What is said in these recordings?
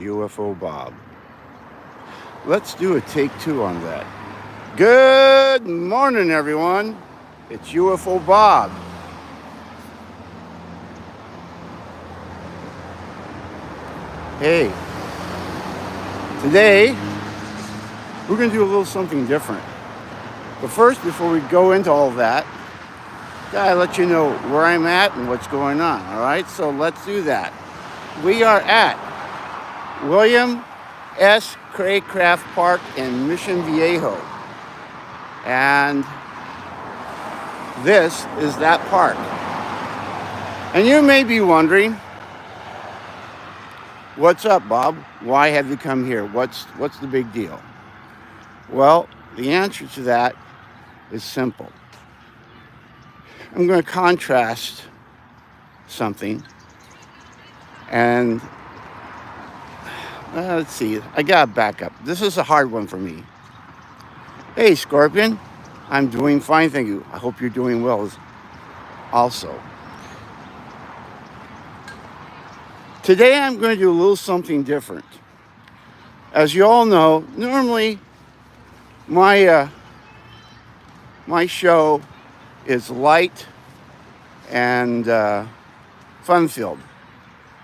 UFO Bob. Let's do a take two on that. Good morning, everyone. It's UFO Bob. Hey, today we're going to do a little something different. But first, before we go into all that, gotta let you know where I'm at and what's going on, all right? So let's do that. We are at William S. Craycraft Park in Mission Viejo. And this is that park. And you may be wondering, what's up, Bob? Why have you come here? What's the big deal? Well, the answer to that is simple. I'm going to contrast something. And let's see. I got to back up. This is a hard one for me. Hey, Scorpion. I'm doing fine, thank you. I hope you're doing well also. Today I'm going to do a little something different. As you all know, normally my show is light and fun-filled.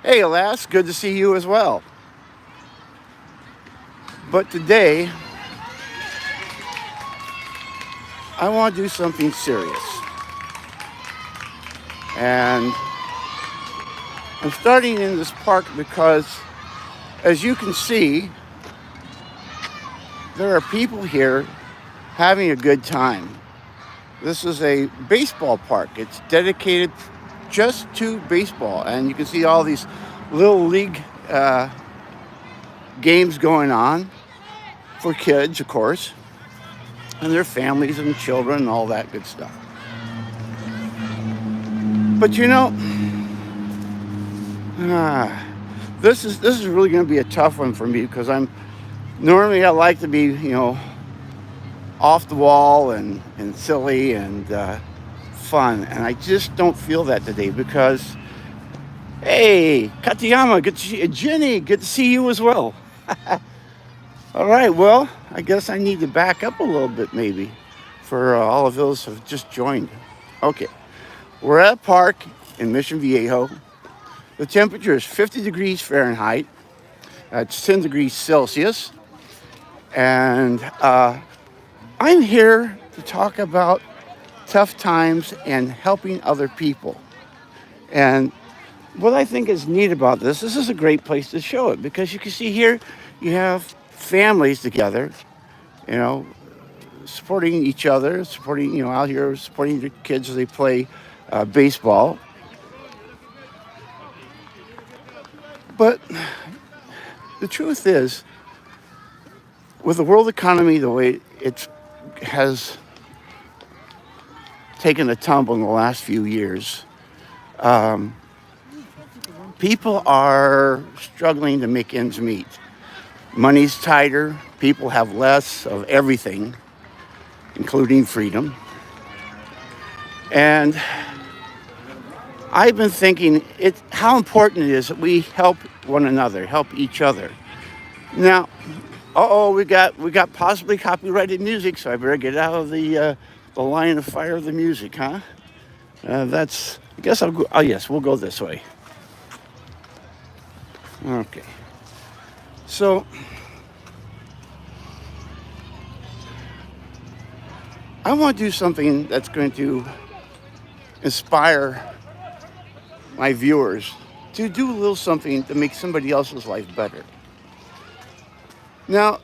Hey, Alas, good to see you as well. But today, I want to do something serious. And I'm starting in this park because, as you can see, there are people here having a good time. This is a baseball park. It's dedicated just to baseball. And you can see all these little league games going on for kids, of course, and their families and children and all that good stuff. But you know, this is really going to be a tough one for me because I like to be, off the wall and silly and fun, and I just don't feel that today because, hey, Katayama, good to see you. Jenny, good to see you as well. All right, well, I guess I need to back up a little bit maybe for all of those who have just joined. Okay, we're at a park in Mission Viejo. The temperature is 50 degrees Fahrenheit. It's 10 degrees Celsius. And I'm here to talk about tough times and helping other people. And what I think is neat about this is a great place to show it because you can see here you have families together, supporting each other, supporting, out here supporting their kids as they play baseball. But the truth is, with the world economy the way it has taken a tumble in the last few years, people are struggling to make ends meet. Money's tighter. People have less of everything, including freedom. And I've been thinking how important it is that we help one another, help each other. Now, we got possibly copyrighted music, so I better get out of the line of fire of the music, huh? I guess I'll go. Oh yes, we'll go this way. Okay. So, I want to do something that's going to inspire my viewers to do a little something to make somebody else's life better. Now,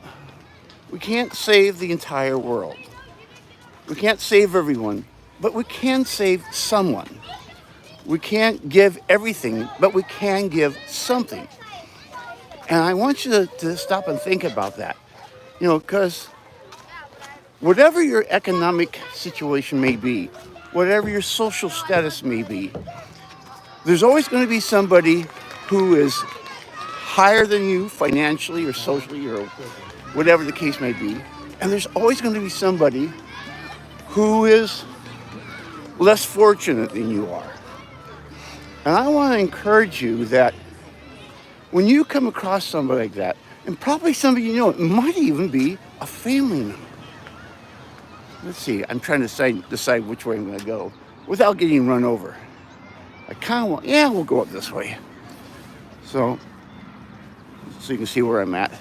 we can't save the entire world. We can't save everyone, but we can save someone. We can't give everything, but we can give something. And I want you to stop and think about that, because whatever your economic situation may be, whatever your social status may be, there's always going to be somebody who is higher than you financially or socially or whatever the case may be. And there's always going to be somebody who is less fortunate than you are. And I want to encourage you that When you come across somebody like that, and probably somebody you know, it might even be a family member. Let's see, I'm trying to decide which way I'm going to go without getting run over. I kind of want, yeah, we'll go up this way. So you can see where I'm at.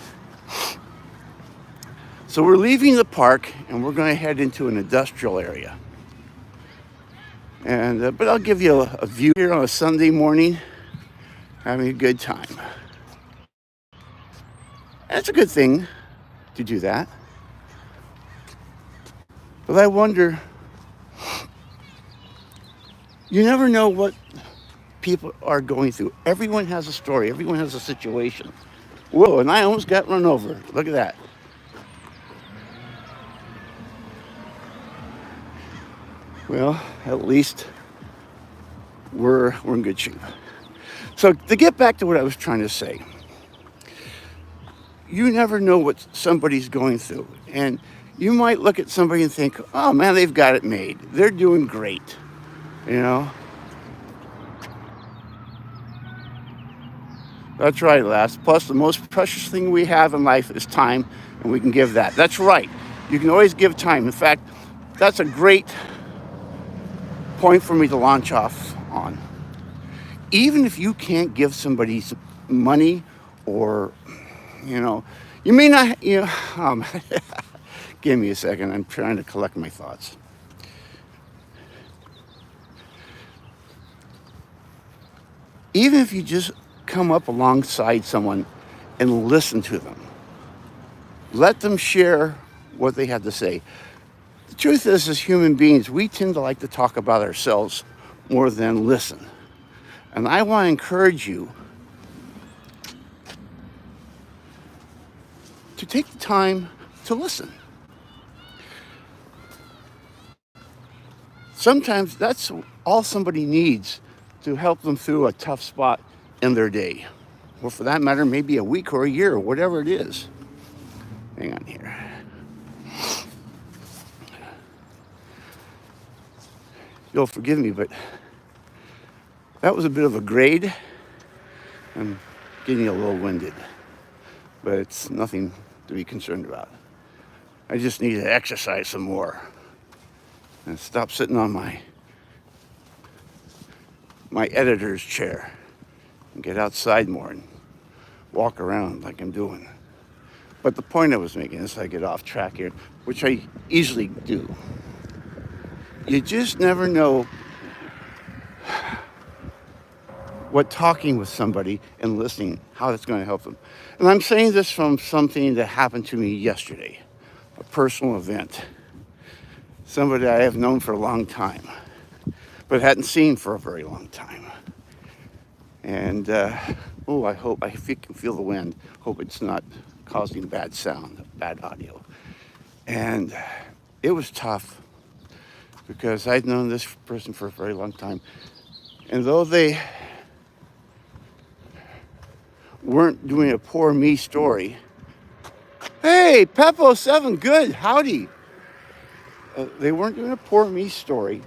So we're leaving the park and we're going to head into an industrial area. And but I'll give you a view here on a Sunday morning, having a good time. And it's a good thing to do that. But I wonder, you never know what people are going through. Everyone has a story. Everyone has a situation. Whoa, and I almost got run over. Look at that. Well, at least we're in good shape. So to get back to what I was trying to say, you never know what somebody's going through. And you might look at somebody and think, oh man, they've got it made. They're doing great, you know? That's right, lass. Plus, the most precious thing we have in life is time, and we can give that. That's right. You can always give time. In fact, that's a great point for me to launch off on. Even if you can't give somebody money or, you may not, give me a second. I'm trying to collect my thoughts. Even if you just come up alongside someone and listen to them, let them share what they have to say. The truth is, as human beings, we tend to like to talk about ourselves more than listen. And I want to encourage you to take the time to listen. Sometimes that's all somebody needs to help them through a tough spot in their day. Or for that matter, maybe a week or a year, or whatever it is. Hang on here. You'll forgive me, but that was a bit of a grade. I'm getting a little winded, but it's nothing to be concerned about. I just need to exercise some more and stop sitting on my editor's chair and get outside more and walk around like I'm doing. But the point I was making is I get off track here, which I easily do. You just never know what talking with somebody and listening, how that's going to help them. And I'm saying this from something that happened to me yesterday, a personal event. Somebody I have known for a long time, but hadn't seen for a very long time. And, I hope, if you can feel the wind, hope it's not causing bad sound, bad audio. And it was tough because I'd known this person for a very long time. And though they weren't doing a poor me story, hey, Peppo7, good, howdy. They weren't doing a poor me story.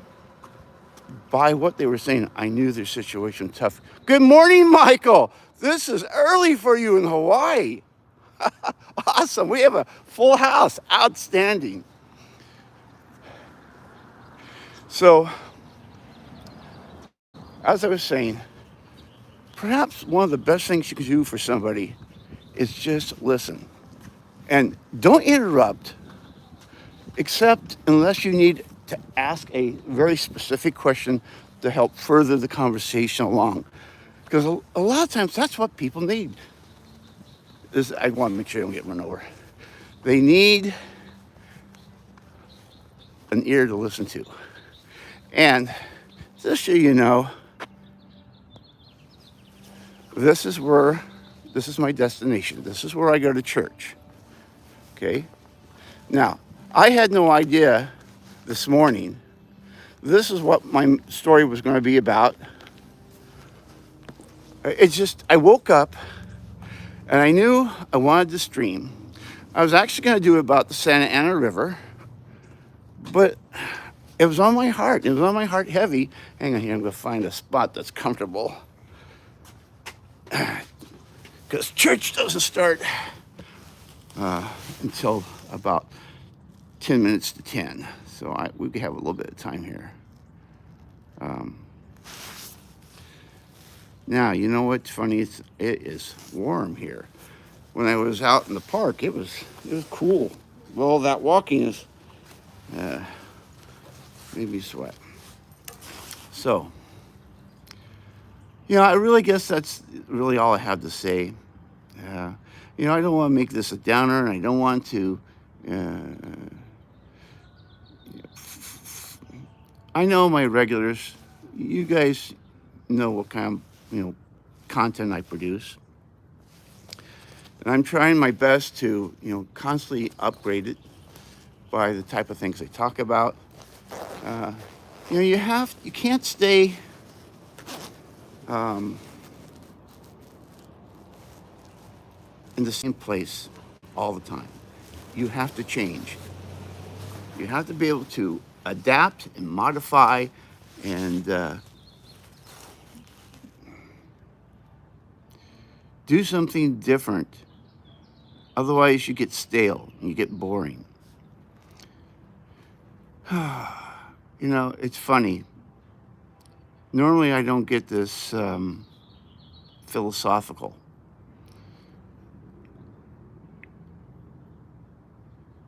By what they were saying, I knew their situation was tough. Good morning, Michael. This is early for you in Hawaii. Awesome. We have a full house. Outstanding. So, as I was saying, perhaps one of the best things you can do for somebody is just listen. And don't interrupt, except unless you need to ask a very specific question to help further the conversation along. Because a lot of times that's what people need. I want to make sure they don't get run over. They need an ear to listen to. And just so you know, this is my destination. This is where I go to church. Okay? Now, I had no idea this morning this is what my story was going to be about. It's just, I woke up and I knew I wanted to stream. I was actually going to do it about the Santa Ana River, but it was on my heart. It was on my heart heavy. Hang on here, I'm going to find a spot that's comfortable. because church doesn't start until about 10 minutes to 10. So we have a little bit of time here. Now, you know what's funny? It is warm here. When I was out in the park, it was cool. Well, that walking is made me sweat. So, I really guess that's really all I have to say. I don't want to make this a downer, and I don't want to. I know my regulars. You guys know what kind of content I produce, and I'm trying my best to constantly upgrade it by the type of things I talk about. You can't stay in the same place all the time. You have to change. You have to be able to adapt and modify and do something different. Otherwise, you get stale and you get boring. It's funny. Normally, I don't get this philosophical.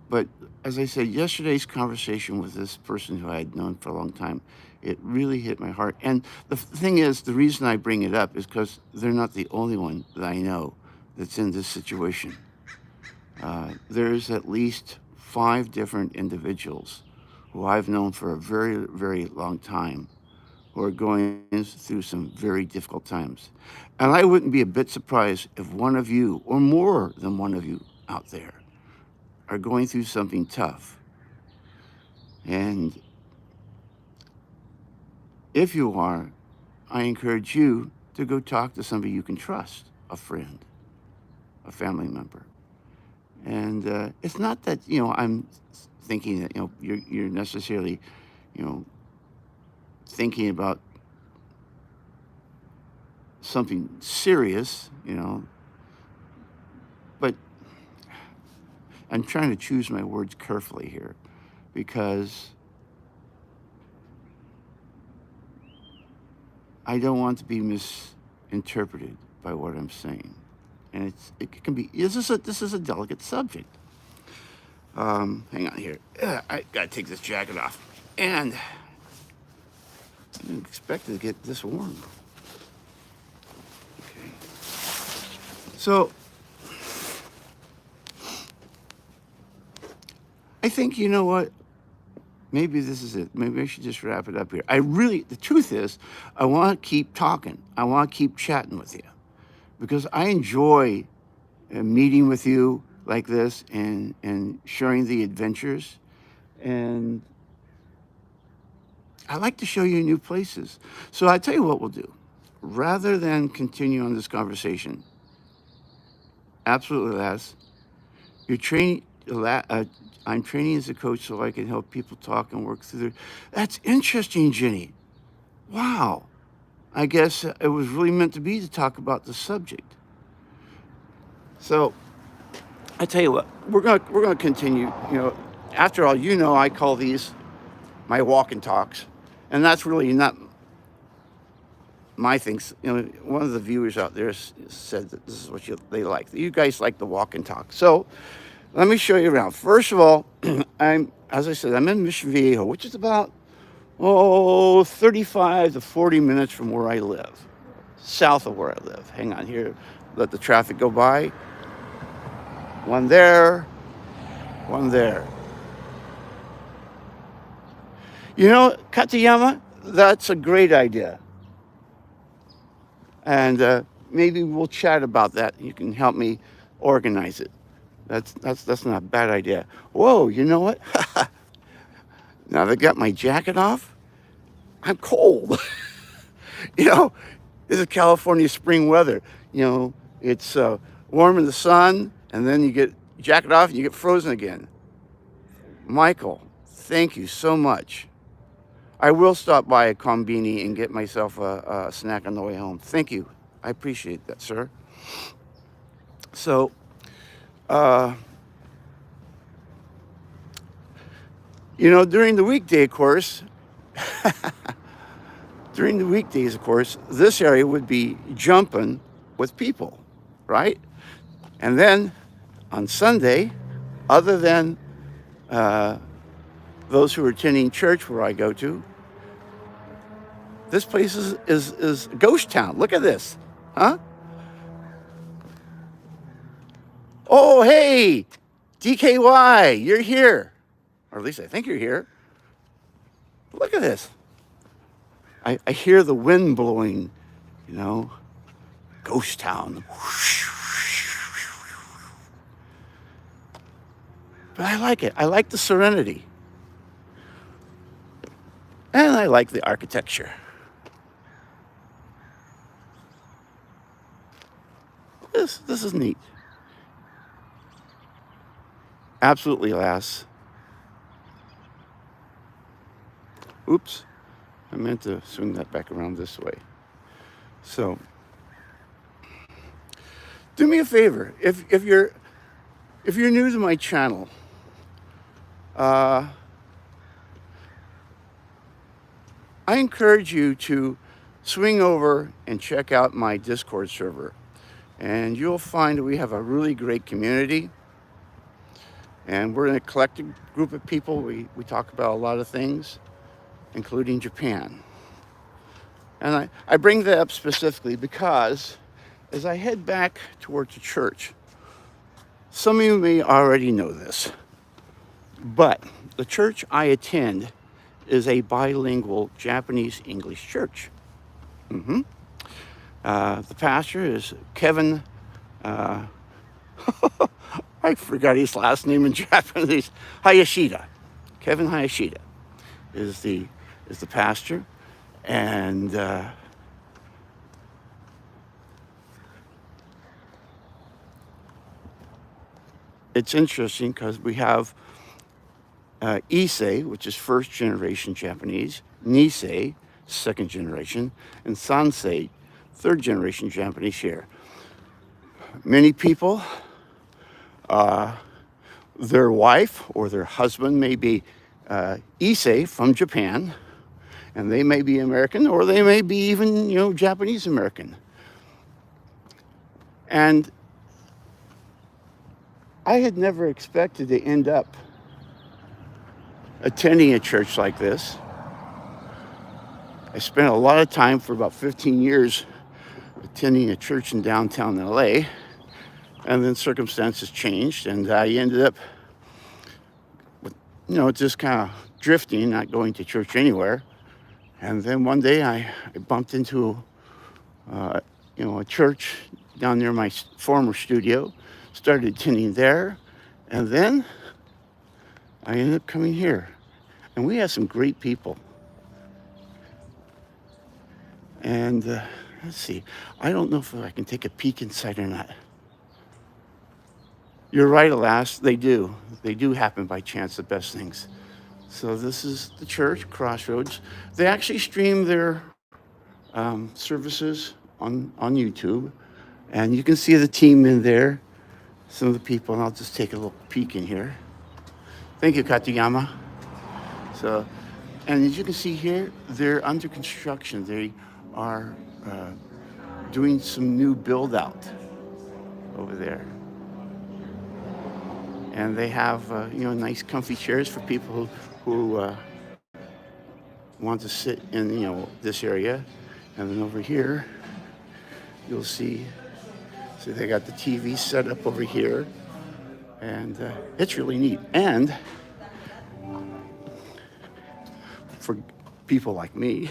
But as I said, yesterday's conversation with this person who I had known for a long time, it really hit my heart. And the thing is, the reason I bring it up is because they're not the only one that I know that's in this situation. There's at least 5 different individuals who I've known for a very, very long time who are going through some very difficult times. And I wouldn't be a bit surprised if one of you, or more than one of you out there, are going through something tough. And if you are, I encourage you to go talk to somebody you can trust, a friend, a family member. And it's not that, I'm thinking that, you're necessarily, thinking about something serious, but I'm trying to choose my words carefully here because I don't want to be misinterpreted by what I'm saying. And it can be, this is a delicate subject. Hang on here. I gotta take this jacket off. And I didn't expect it to get this warm. Okay. So, I think, you know what? Maybe this is it. Maybe I should just wrap it up here. The truth is, I want to keep talking. I want to keep chatting with you because I enjoy meeting with you like this and sharing the adventures. And I like to show you new places. So I tell you what we'll do. Rather than continue on this conversation, absolutely last, you're training. I'm training as a coach so I can help people talk and work through their. That's interesting, Jenny. Wow. I guess it was really meant to be to talk about the subject. So I tell you what, we're gonna continue. After all, I call these my walk and talks, and that's really not my things. One of the viewers out there said that this is what they like. You guys like the walk and talk. So let me show you around. First of all, as I said, I'm in Mission Viejo, which is about 35 to 40 minutes from where I live, south of where I live. Hang on here, let the traffic go by. One there, one there. Katayama, that's a great idea. And maybe we'll chat about that. You can help me organize it. That's not a bad idea. Whoa, you know what? Now that I got my jacket off, I'm cold. This is California spring weather. It's warm in the sun, and then you get jacket off and you get frozen again. Michael, thank you so much. I will stop by a Combini and get myself a snack on the way home. Thank you. I appreciate that, sir. So, uh, during the weekday, of course, during the weekdays, of course, this area would be jumping with people, right? And then on Sunday, other than uh, those who are attending church where I go to, this place is a ghost town. Look at this, huh? Oh, hey, DKY, you're here. Or at least I think you're here. Look at this. I hear the wind blowing, ghost town. But I like it. I like the serenity. And I like the architecture. This is neat. Absolutely, lass. Oops. I meant to swing that back around this way. So, do me a favor. If you're new to my channel, I encourage you to swing over and check out my Discord server. And you'll find that we have a really great community. And we're an eclectic group of people. We talk about a lot of things, including Japan. And I bring that up specifically because as I head back towards the church, some of you may already know this, but the church I attend is a bilingual Japanese-English church. The pastor is Kevin, I forgot his last name in Japanese, Hayashida. Kevin Hayashida is the pastor. And it's interesting because we have Issei, which is first generation Japanese, Nisei, second generation, and Sansei, third generation Japanese here. Many people, their wife or their husband may be Issei from Japan, and they may be American, or they may be even, Japanese American. And I had never expected to end up attending a church like this. I spent a lot of time for about 15 years attending a church in downtown LA, and then circumstances changed, and I ended up, just kind of drifting, not going to church anywhere. And then one day I bumped into, a church down near my former studio, started attending there, and then I ended up coming here. And we had some great people. And let's see, I don't know if I can take a peek inside or not. You're right, alas, they do. They do happen by chance, the best things. So this is the church, Crossroads. They actually stream their services on YouTube. And you can see the team in there, some of the people, and I'll just take a little peek in here. Thank you, Katayama. So, and as you can see here, they're under construction. They are doing some new build out over there. And they have, nice comfy chairs for people who want to sit in, this area. And then over here, you'll see they got the TV set up over here. And it's really neat. And for people like me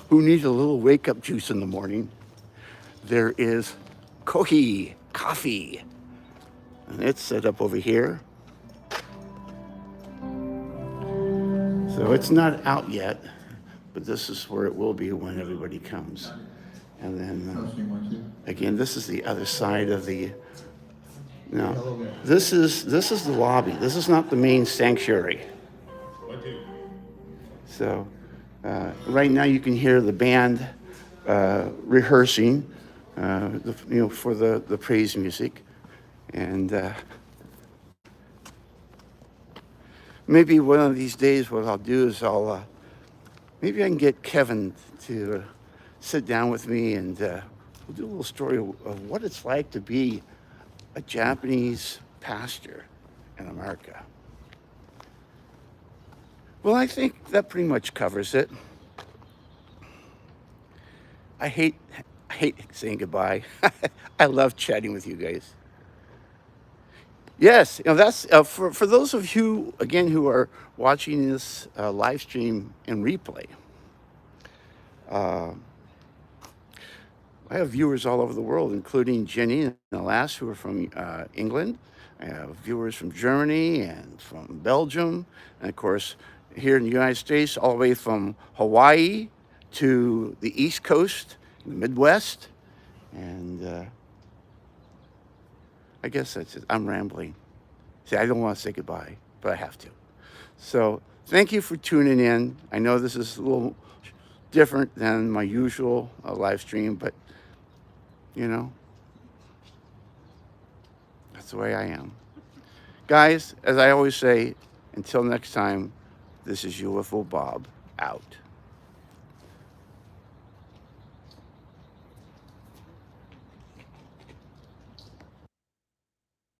who need a little wake-up juice in the morning, there is coffee. And it's set up over here. So it's not out yet, but this is where it will be when everybody comes. And then, again, this is the other side of the, this is the lobby. This is not the main sanctuary. So right now you can hear the band rehearsing, for the praise music. And maybe one of these days what I'll do is maybe I can get Kevin to sit down with me, and we'll do a little story of what it's like to be a Japanese pastor in America. Well, I think that pretty much covers it. I hate saying goodbye. I love chatting with you guys. Yes, that's for those of you again who are watching this live stream and replay. Uh, I have viewers all over the world, including Jenny and Alas, who are from England. I have viewers from Germany and from Belgium, and of course here in the United States, all the way from Hawaii to the East Coast, the Midwest, and I guess that's it. I'm rambling. See, I don't want to say goodbye, but I have to. So thank you for tuning in. I know this is a little different than my usual live stream, but you know, that's the way I am. Guys, as I always say, until next time, this is UFO Bob out.